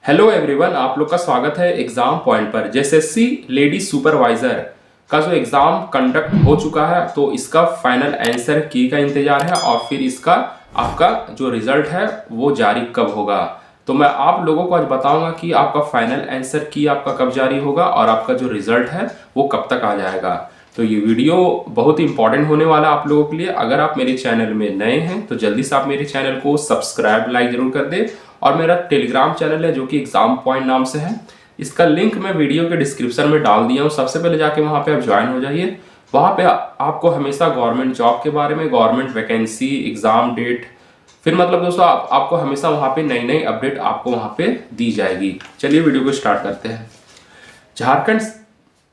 Hello everyone, आप लोग का स्वागत है एग्जाम पॉइंट पर। जेएसएससी लेडी सुपरवाइजर का जो एग्जाम कंडक्ट हो चुका है, तो इसका फाइनल आंसर की का इंतजार है और फिर इसका आपका जो रिजल्ट है वो जारी कब होगा। तो मैं आप लोगों को आज बताऊंगा कि आपका फाइनल आंसर की आपका कब जारी होगा और आपका जो रिजल्ट है वो कब तक आ जाएगा। तो ये वीडियो बहुत ही इंपॉर्टेंट होने वाला है आप लोगों के लिए। अगर आप मेरे चैनल में नए हैं तो जल्दी से आप मेरे चैनल को सब्सक्राइब लाइक जरूर कर दें। और मेरा टेलीग्राम चैनल है जो कि एग्जाम पॉइंट नाम से है, इसका लिंक मैं वीडियो के डिस्क्रिप्शन में डाल दिया हूँ। सबसे पहले जाके वहाँ पे आप ज्वाइन हो जाइए। वहाँ पे आपको हमेशा गवर्नमेंट जॉब के बारे में, गवर्नमेंट वैकेंसी, एग्जाम डेट, फिर मतलब दोस्तों आपको हमेशा वहाँ पे नई नई अपडेट आपको वहाँ पे दी जाएगी। चलिए वीडियो को स्टार्ट करते हैं।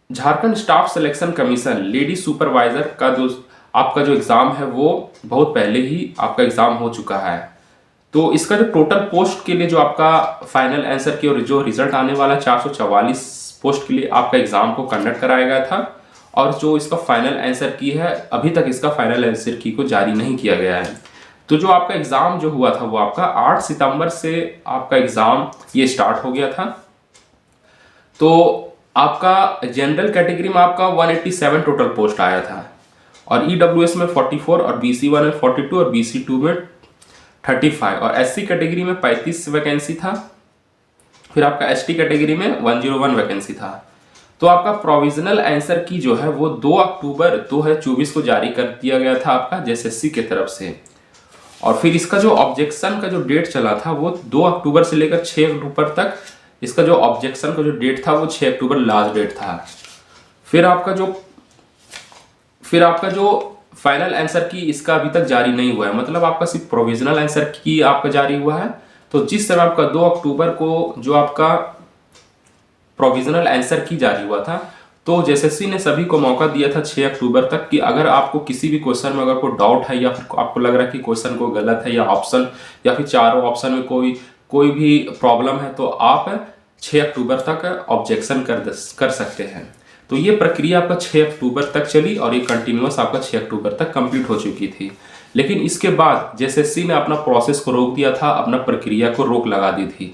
Jharkhand staff selection commission lady supervisor का जो आपका जो एग्जाम है वो बहुत पहले ही आपका एग्जाम हो चुका है। तो इसका जो टोटल पोस्ट के लिए जो आपका फाइनल आंसर की और जो रिजल्ट आने वाला 444 पोस्ट के लिए आपका एग्जाम को कंडक्ट कराया गया था। और जो इसका फाइनल आंसर की है, अभी तक इसका फाइनल आंसर की को जारी नहीं किया गया है। तो जो आपका एग्जाम जो हुआ था वो आपका 8 सितंबर से आपका एग्जाम ये स्टार्ट हो गया था। तो आपका जनरल कैटेगरी में आपका 187 टोटल पोस्ट आया था और ईडब्ल्यूएस में 44 और बीसी1 में 42 और बीसी2 में 35 और एससी कैटेगरी में 35 वैकेंसी था। फिर आपका एसटी कैटेगरी में 101 वैकेंसी था। तो आपका प्रोविजनल आंसर की जो है वो 2 अक्टूबर 2024 को जारी कर दिया गया था आपका जेएसएससी की तरफ से। और फिर इसका जो ऑब्जेक्शन का जो डेट चला था वो 2 अक्टूबर से लेकर 6 अक्टूबर तक। इसका जो ऑब्जेक्शन का जो डेट था वो 6 अक्टूबर लास्ट डेट था। फिर आपका जो फाइनल आंसर की इसका अभी तक जारी नहीं हुआ है, मतलब आपका सिर्फ प्रोविजनल आंसर की आपका जारी हुआ है। तो जिस समय आपका 2 अक्टूबर को जो आपका प्रोविजनल आंसर की जारी हुआ था, तो जेएसएससी ने सभी को मौका दिया था 6 अक्टूबर तक कि अगर आपको किसी भी क्वेश्चन में अगर कोई डाउट है या फिर आपको लग रहा है कि क्वेश्चन को गलत है या ऑप्शन या फिर चारों ऑप्शन में कोई भी प्रॉब्लम है, तो आप 6 अक्टूबर तक ऑब्जेक्शन कर सकते हैं। तो ये प्रक्रिया आपका 6 अक्टूबर तक चली और ये कंटिन्यूअस आपका 6 अक्टूबर तक कंप्लीट हो चुकी थी। लेकिन इसके बाद जेएसएससी ने अपना प्रोसेस को रोक दिया था, अपना प्रक्रिया को रोक लगा दी थी।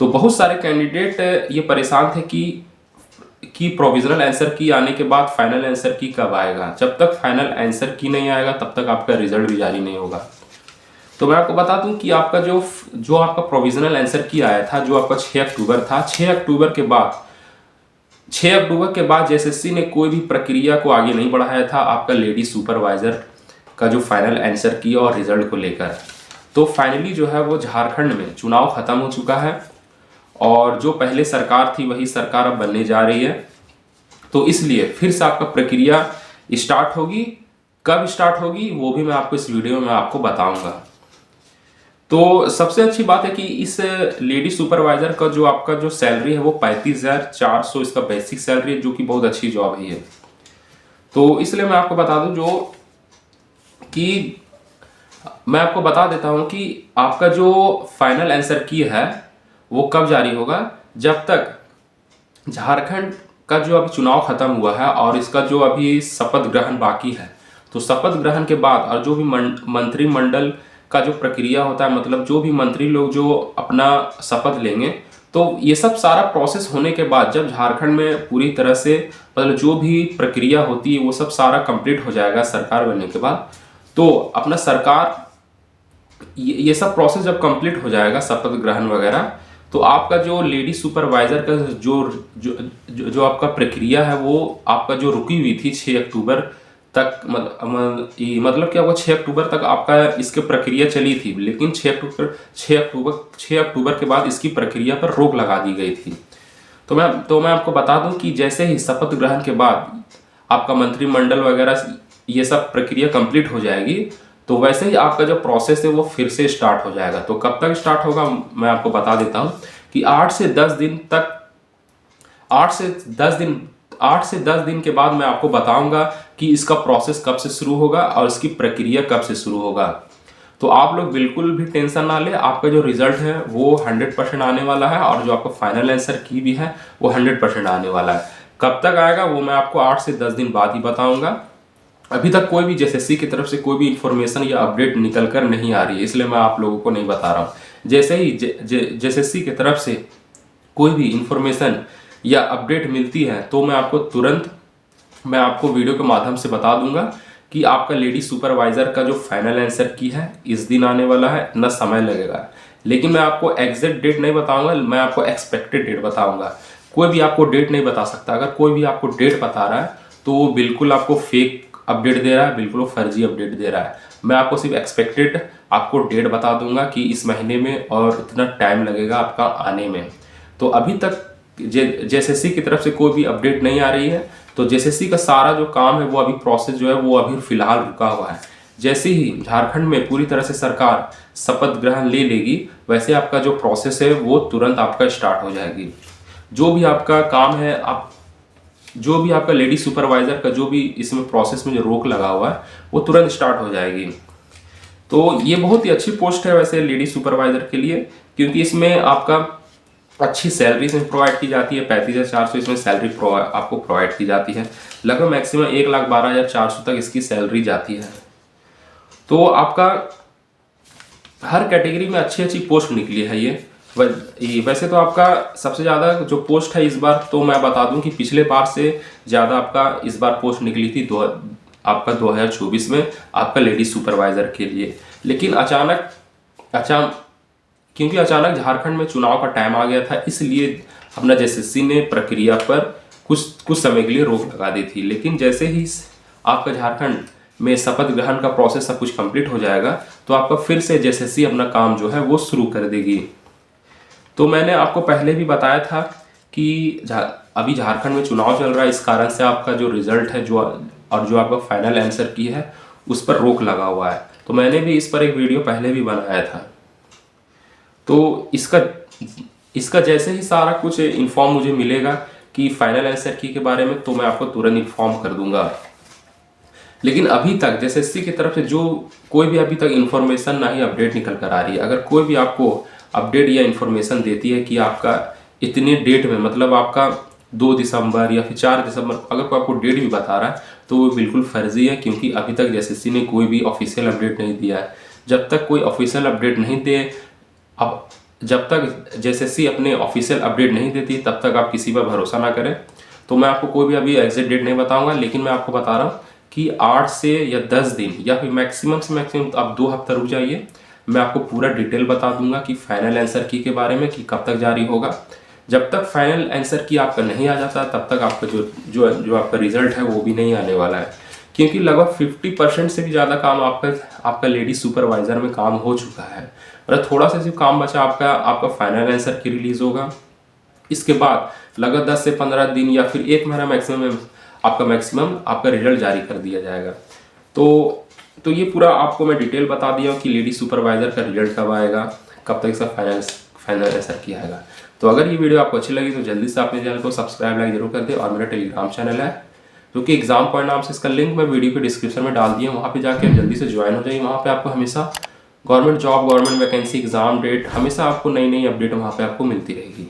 तो बहुत सारे कैंडिडेट ये परेशान थे कि प्रोविजनल आंसर की आने के बाद फाइनल आंसर की कब आएगा। जब तक फाइनल आंसर की नहीं आएगा तब तक आपका रिजल्ट भी जारी नहीं होगा। तो मैं आपको बता दूं कि आपका जो आपका प्रोविजनल आंसर की आया था, जो आपका 6 अक्टूबर था, 6 अक्टूबर के बाद जेएसएससी ने कोई भी प्रक्रिया को आगे नहीं बढ़ाया था आपका लेडी सुपरवाइजर का जो फाइनल आंसर की और रिजल्ट को लेकर। तो फाइनली जो है वो झारखंड में चुनाव खत्म हो चुका है और जो पहले सरकार थी वही सरकार अब बनने जा रही है। तो इसलिए फिर से आपका प्रक्रिया स्टार्ट होगी। कब स्टार्ट होगी वो भी मैं आपको इस वीडियो में आपको बताऊंगा। तो सबसे अच्छी बात है कि इस लेडी सुपरवाइजर का जो आपका जो सैलरी है वो 35,400 इसका बेसिक सैलरी है, जो कि बहुत अच्छी जॉब है ये। तो इसलिए मैं आपको बता देता हूं कि आपका जो फाइनल आंसर की है वो कब जारी होगा, जब तक झारखंड का जो अभी चुनाव खत्म हुआ है और इसका जो अभी शपथ ग्रहण बाकी है। तो शपथ ग्रहण के बाद और जो भी मंत्रिमंडल का जो प्रक्रिया होता है, मतलब जो भी मंत्री लोग जो अपना शपथ लेंगे, तो ये सब सारा प्रोसेस होने के बाद जब झारखंड में पूरी तरह से मतलब जो भी प्रक्रिया होती है वो सब सारा कंप्लीट हो जाएगा सरकार बनने के बाद, तो अपना सरकार ये सब प्रोसेस जब कंप्लीट हो जाएगा शपथ ग्रहण वगैरह, तो आपका जो लेडी सुपरवाइजर का जो आपका प्रक्रिया है वो आपका जो रुकी हुई थी 6 अक्टूबर तक, मतलब कि आपको 6 अक्टूबर तक आपका इसकी प्रक्रिया चली थी। लेकिन 6 अक्टूबर के बाद इसकी प्रक्रिया पर रोक लगा दी गई थी। तो मैं आपको बता दूं कि जैसे ही शपथ ग्रहण के बाद आपका मंत्रिमंडल वगैरह ये सब प्रक्रिया कंप्लीट हो जाएगी, तो वैसे ही आपका जो प्रोसेस है वो फिर से स्टार्ट हो जाएगा। तो कब तक स्टार्ट होगा मैं आपको बता देता हूँ कि 8 से 10 दिन के बाद मैं आपको बताऊंगा कि इसका प्रोसेस कब से शुरू होगा और इसकी प्रक्रिया कब से शुरू होगा। तो आप लोग बिल्कुल भी टेंशन ना ले, आपका जो रिजल्ट है वो 100% आने वाला है और जो आपका फाइनल आंसर की भी है वो 100% आने वाला है। कब तक आएगा वो मैं आपको 8 से 10 दिन बाद ही बताऊंगा। अभी तक कोई भी जेएसएससी की तरफ से कोई भी इंफॉर्मेशन या अपडेट निकल कर नहीं आ रही है, इसलिए मैं आप लोगों को नहीं बता रहा हूँ। जैसे ही जेएसएससी की तरफ से कोई भी इंफॉर्मेशन या अपडेट मिलती है तो मैं आपको वीडियो के माध्यम से बता दूंगा कि आपका लेडी सुपरवाइजर का जो फाइनल आंसर की है इस दिन आने वाला है, इतना समय लगेगा। लेकिन मैं आपको एग्जैक्ट डेट नहीं बताऊंगा, मैं आपको एक्सपेक्टेड डेट बताऊंगा। कोई भी आपको डेट नहीं बता सकता। अगर कोई भी आपको डेट बता रहा है तो वो बिल्कुल आपको फेक अपडेट दे रहा है, बिल्कुल फर्जी अपडेट दे रहा है। मैं आपको सिर्फ एक्सपेक्टेड आपको डेट बता दूंगा कि इस महीने में और इतना टाइम लगेगा आपका आने में। तो अभी तक जेएसएससी की तरफ से कोई भी अपडेट नहीं आ रही है। तो जेएसएससी का सारा जो काम है वो अभी प्रोसेस जो है वो अभी फिलहाल रुका हुआ है। जैसे ही झारखंड में पूरी तरह से सरकार शपथ ग्रहण ले लेगी वैसे आपका जो प्रोसेस है वो तुरंत आपका स्टार्ट हो जाएगी। जो भी आपका काम है, आप जो भी आपका लेडी सुपरवाइजर का जो भी इसमें प्रोसेस में जो रोक लगा हुआ है वो तुरंत स्टार्ट हो जाएगी। तो ये बहुत ही अच्छी पोस्ट है वैसे लेडी सुपरवाइजर के लिए, क्योंकि इसमें आपका अच्छी सैलरी इसमें प्रोवाइड की जाती है। 35,400 इसमें सैलरी आपको प्रोवाइड की जाती है। लगभग मैक्सिमम 1,12,400 तक इसकी सैलरी जाती है। तो आपका हर कैटेगरी में अच्छी अच्छी पोस्ट निकली है ये। वैसे तो आपका सबसे ज़्यादा जो पोस्ट है इस बार, तो मैं बता दूं कि पिछले बार से ज़्यादा आपका इस बार पोस्ट निकली थी आपका 2024 में आपका लेडी सुपरवाइजर के लिए। लेकिन क्योंकि अचानक झारखंड में चुनाव का टाइम आ गया था, इसलिए अपना जेएसएससी ने प्रक्रिया पर कुछ समय के लिए रोक लगा दी थी। लेकिन जैसे ही आपका झारखंड में शपथ ग्रहण का प्रोसेस सब कुछ कंप्लीट हो जाएगा तो आपका फिर से जेएसएससी अपना काम जो है वो शुरू कर देगी। तो मैंने आपको पहले भी बताया था कि अभी झारखंड में चुनाव चल रहा है, इस कारण से आपका जो रिजल्ट है जो आपका फाइनल आंसर की है उस पर रोक लगा हुआ है। तो मैंने भी इस पर एक वीडियो पहले भी बनाया था। तो इसका जैसे ही सारा कुछ इन्फॉर्म मुझे मिलेगा कि फाइनल आंसर की के बारे में, तो मैं आपको तुरंत इन्फॉर्म कर दूंगा। लेकिन अभी तक जेएसएससी की तरफ से जो कोई भी अभी तक इन्फॉर्मेशन ना ही अपडेट निकल कर आ रही है। अगर कोई भी आपको अपडेट या इन्फॉर्मेशन देती है कि आपका इतने डेट में, मतलब आपका 2 दिसंबर या फिर 4 दिसंबर, अगर कोई आपको डेट भी बता रहा है तो वो बिल्कुल फर्जी है, क्योंकि अभी तक जेएसएससी ने कोई भी ऑफिशियल अपडेट नहीं दिया है। जब तक कोई ऑफिशियल अपडेट नहीं दे, अब जब तक जेएसएससी अपने ऑफिशियल अपडेट नहीं देती तब तक आप किसी पर भरोसा ना करें। तो मैं आपको कोई भी अभी एग्जैक्ट डेट नहीं बताऊंगा, लेकिन मैं आपको बता रहा हूँ कि 8 से या 10 दिन या फिर मैक्सिमम से मैक्सिमम आप 2 हफ्ता रुक जाइए। मैं आपको पूरा डिटेल बता दूंगा कि फाइनल आंसर की के बारे में कि कब तक जारी होगा। जब तक फाइनल आंसर की आपका नहीं आ जाता तब तक आपका जो आपका रिजल्ट है वो भी नहीं आने वाला है, क्योंकि लगभग 50% से भी ज़्यादा काम आपका लेडी सुपरवाइजर में काम हो चुका है। और थोड़ा सा सिर्फ काम बचा आपका फाइनल आंसर की रिलीज होगा। इसके बाद लगभग 10 से 15 दिन या फिर 1 महीना मैक्सिमम आपका रिजल्ट जारी कर दिया जाएगा। तो ये पूरा आपको मैं डिटेल बता दिया हूँ कि लेडी सुपरवाइजर का रिजल्ट कब आएगा, कब तक इसका फाइनल आंसर किया आएगा। तो अगर ये वीडियो आपको अच्छी लगी तो जल्दी से अपने चैनल को सब्सक्राइब लाइक जरूर कर दे। और मेरा टेलीग्राम चैनल है जो कि एग्जाम पॉइंट नाम से, इसका लिंक मैं वीडियो के डिस्क्रिप्शन में डाल दिया, वहाँ पे जाके जल्दी से ज्वाइन हो जाइए। वहाँ पे आपको हमेशा government job, government vacancy, exam date, हमेशा आपको नई अपडेट वहाँ पे आपको मिलती रहेगी।